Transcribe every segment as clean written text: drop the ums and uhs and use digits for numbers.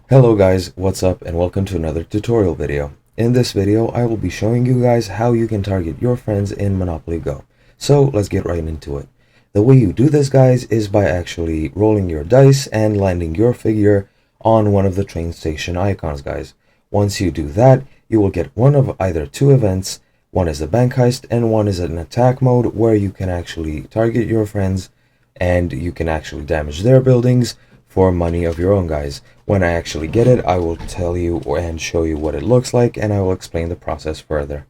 Hello guys, what's up and welcome to another tutorial video. In this video, I will be showing you guys how you can target your friends in Monopoly Go. So let's get right into it. The way you do this guys is by actually rolling your dice and landing your figure on one of the train station icons guys. Once you do that, you will get one of either two events. One is the bank heist and one is an attack mode where you can actually target your friends and you can actually damage their buildings for money of your own guys. When I actually get it, I will tell you and show you what it looks like, and I will explain the process further.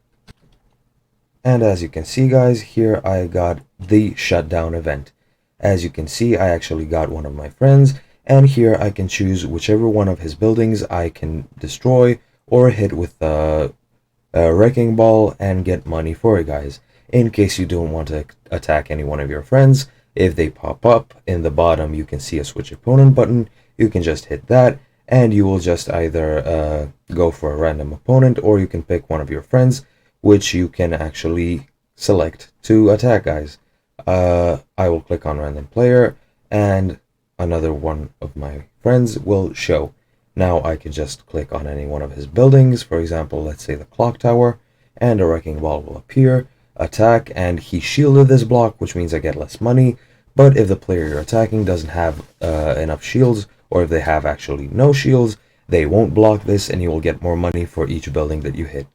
And as you can see guys, here I got the shutdown event. As you can see, I actually got one of my friends, and here I can choose whichever one of his buildings I can destroy or hit with a wrecking ball and get money for it guys. In case you don't want to attack any one of your friends, if they pop up in the bottom, you can see a switch opponent button. You can just hit that and you will just either go for a random opponent, or you can pick one of your friends which you can actually select to attack guys. I will click on random player and another one of my friends will show. Now I can just click on any one of his buildings, for example, let's say the clock tower, and a wrecking ball will appear, attack, and he shielded this block, which means I get less money. But if the player you're attacking doesn't have enough shields, or if they have actually no shields, they won't block this and you will get more money for each building that you hit.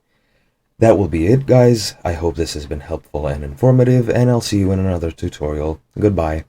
That will be it guys. I hope this has been helpful and informative, and I'll see you in another tutorial. Goodbye.